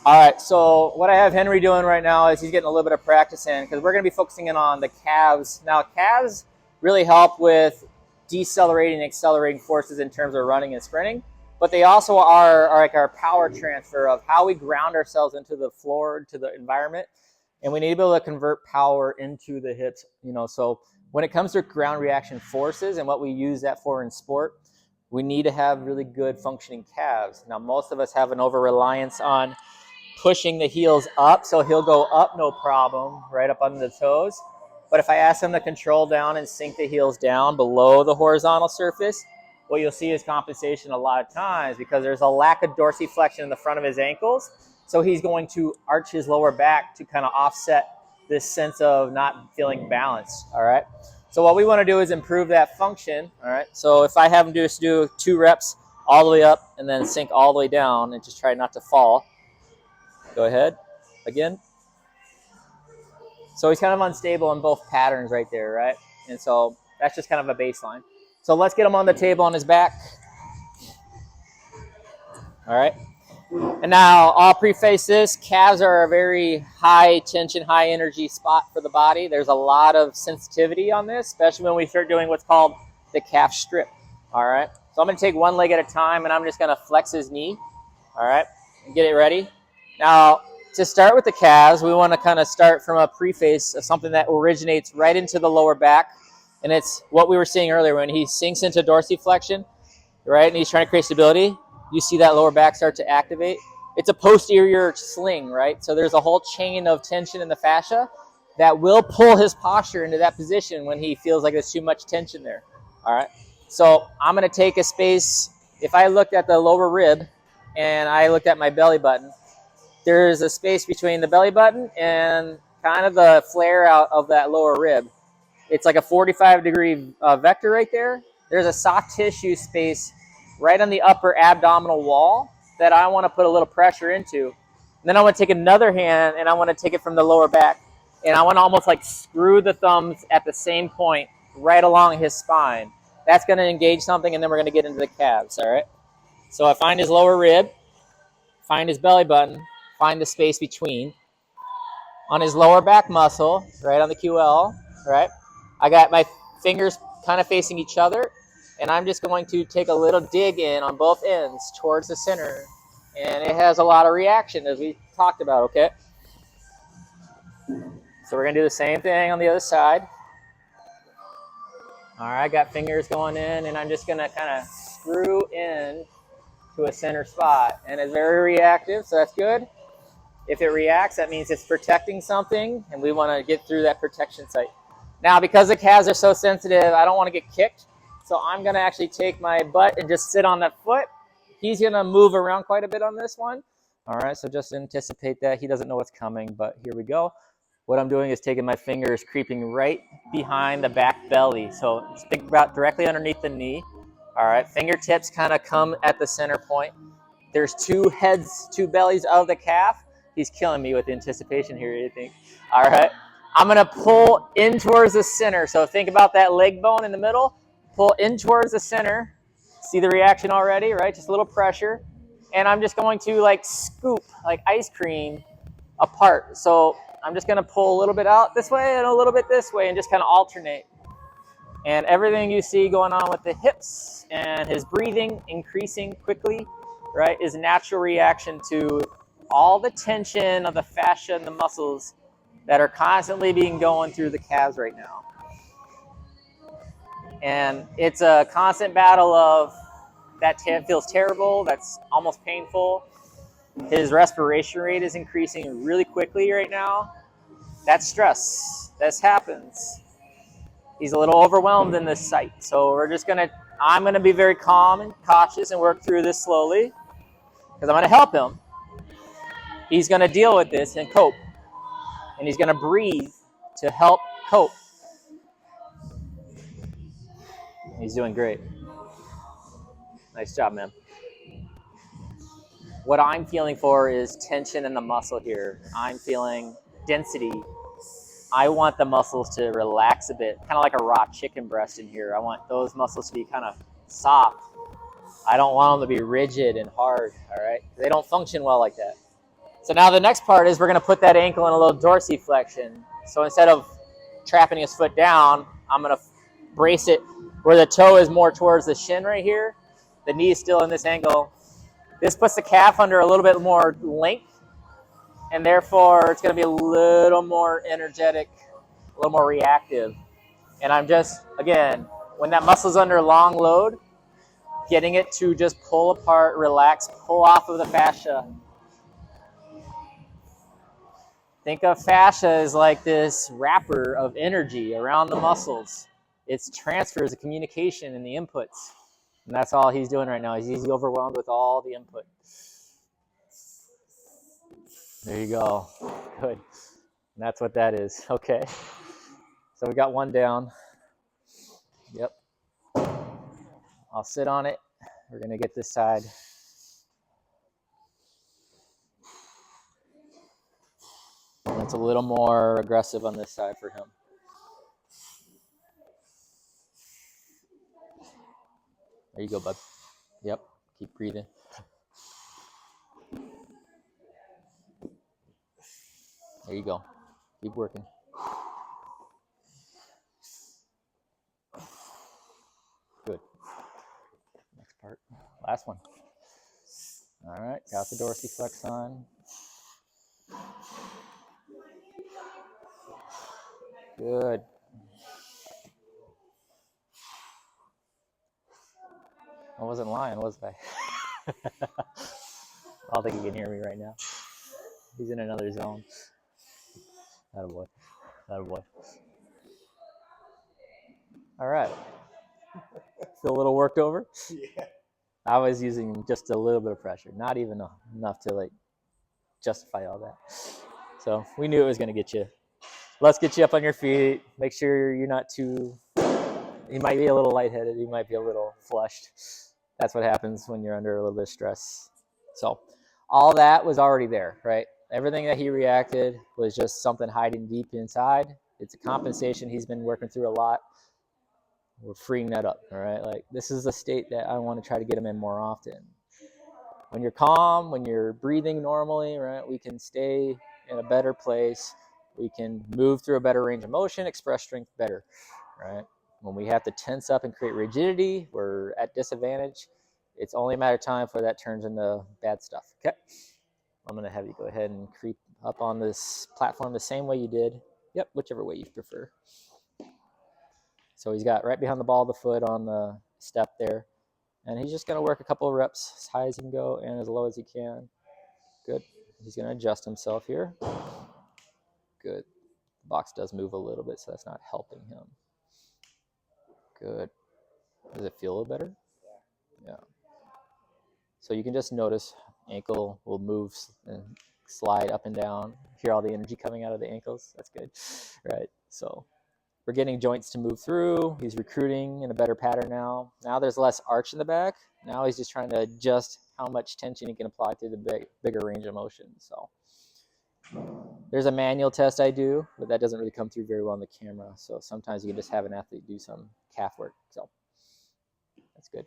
All right, so what I have Henry doing right now is he's getting a little bit of practice in because we're going to be focusing in on the calves. Now, calves really help with decelerating and accelerating forces in terms of running and sprinting, but they also are like our power transfer of how we ground ourselves into the floor, to the environment, and we need to be able to convert power into the hips. So when it comes to ground reaction forces and what we use that for in sport, we need to have really good functioning calves. Now, most of us have an over-reliance on pushing the heels up, so he'll go up no problem, right up under the toes. But if I ask him to control down and sink the heels down below the horizontal surface, what you'll see is compensation a lot of times because there's a lack of dorsiflexion in the front of his ankles. So he's going to arch his lower back to kind of offset this sense of not feeling balanced, all right? So what we want to do is improve that function, all right? So if I have him just do 2 reps all the way up and then sink all the way down and just try not to fall. Go ahead, again. So he's kind of unstable in both patterns right there, right? And so that's just kind of a baseline. So let's get him on the table on his back. All right. And now I'll preface this. Calves are a very high tension, high energy spot for the body. There's a lot of sensitivity on this, especially when we start doing what's called the calf strip. All right. So I'm going to take one leg at a time and I'm just going to flex his knee. All right. And get it ready. Now, to start with the calves, we want to kind of start from a preface of something that originates right into the lower back. And it's what we were seeing earlier when he sinks into dorsiflexion, right? And he's trying to create stability. You see that lower back start to activate. It's a posterior sling, right? So there's a whole chain of tension in the fascia that will pull his posture into that position when he feels like there's too much tension there. All right. So I'm going to take a space. If I looked at the lower rib and I looked at my belly button, there's a space between the belly button and kind of the flare out of that lower rib. It's like a 45-degree vector right there. There's a soft tissue space right on the upper abdominal wall that I want to put a little pressure into. And then I want to take another hand and I want to take it from the lower back. And I want to almost like screw the thumbs at the same point right along his spine. That's going to engage something, and then we're going to get into the calves, all right? So I find his lower rib, find his belly button, find the space between. On his lower back muscle, right on the QL, right? I got my fingers kind of facing each other, and I'm just going to take a little dig in on both ends towards the center. And it has a lot of reaction, as we talked about, okay? So we're going to do the same thing on the other side. All right, got fingers going in, and I'm just going to kind of screw in to a center spot. And it's very reactive, so that's good. If it reacts, that means it's protecting something, and we want to get through that protection site. Now, because the calves are so sensitive, I don't want to get kicked, so I'm going to actually take my butt and just sit on that foot. He's going to move around quite a bit on this one. All right, so just anticipate that. He doesn't know what's coming, but here we go. What I'm doing is taking my fingers, creeping right behind the back belly. So think about directly underneath the knee. All right, fingertips kind of come at the center point. There's 2 heads, 2 bellies of the calf. He's killing me with anticipation here, you think? All right. I'm going to pull in towards the center. So think about that leg bone in the middle. Pull in towards the center. See the reaction already, right? Just a little pressure. And I'm just going to like scoop, like ice cream, apart. So I'm just going to pull a little bit out this way and a little bit this way and just kind of alternate. And everything you see going on with the hips and his breathing increasing quickly, right, is a natural reaction to all the tension of the fascia and the muscles that are constantly being going through the calves right now. And it's a constant battle of that feels terrible, that's almost painful. His respiration rate is increasing really quickly right now. That's stress. This happens. He's a little overwhelmed in this site. So I'm going to be very calm and cautious and work through this slowly because I'm going to help him. He's going to deal with this and cope. And he's going to breathe to help cope. He's doing great. Nice job, man. What I'm feeling for is tension in the muscle here. I'm feeling density. I want the muscles to relax a bit, kind of like a raw chicken breast in here. I want those muscles to be kind of soft. I don't want them to be rigid and hard, all right? They don't function well like that. So now the next part is we're going to put that ankle in a little dorsiflexion. So instead of trapping his foot down, I'm going to brace it where the toe is more towards the shin right here. The knee is still in this angle. This puts the calf under a little bit more length, and therefore it's going to be a little more energetic, a little more reactive. And I'm just, again, when that muscle's under long load, getting it to just pull apart, relax, pull off of the fascia. Think of fascia as like this wrapper of energy around the muscles. It's transfers, the communication, and the inputs. And that's all he's doing right now. He's overwhelmed with all the input. There you go. Good. And that's what that is. Okay. So we got one down. Yep. I'll sit on it. We're going to get this side. And it's a little more aggressive on this side for him. There you go, bud. Yep. Keep breathing. There you go. Keep working. Good. Next part. Last one. All right. Got the dorsiflex on. Good. I wasn't lying, was I? I don't think he can hear me right now. He's in another zone. Attaboy. Attaboy. All right. Feel a little worked over? Yeah. I was using just a little bit of pressure, not even enough to like justify all that. So we knew it was going to get you. Let's get you up on your feet. Make sure you're not too. You might be a little lightheaded. You might be a little flushed. That's what happens when you're under a little bit of stress. So all that was already there, right? Everything that he reacted was just something hiding deep inside. It's a compensation he's been working through a lot. We're freeing that up, all right? Like, this is a state that I want to try to get him in more often. When you're calm, when you're breathing normally, right, we can stay in a better place. We can move through a better range of motion, express strength better, right? When we have to tense up and create rigidity, we're at disadvantage. It's only a matter of time before that turns into bad stuff, okay? I'm going to have you go ahead and creep up on this platform the same way you did. Yep, whichever way you prefer. So he's got right behind the ball of the foot on the step there. And he's just going to work a couple of reps as high as he can go and as low as he can. Good. He's going to adjust himself here. Good. The box does move a little bit, so that's not helping him. Good. Does it feel a little better? Yeah. So you can just notice ankle will move and slide up and down. Hear all the energy coming out of the ankles. That's good, right? So we're getting joints to move through. He's recruiting in a better pattern now. Now there's less arch in the back. Now he's just trying to adjust how much tension he can apply through the bigger range of motion. So there's a manual test I do, but that doesn't really come through very well on the camera. So sometimes you can just have an athlete do some calf work. So that's good.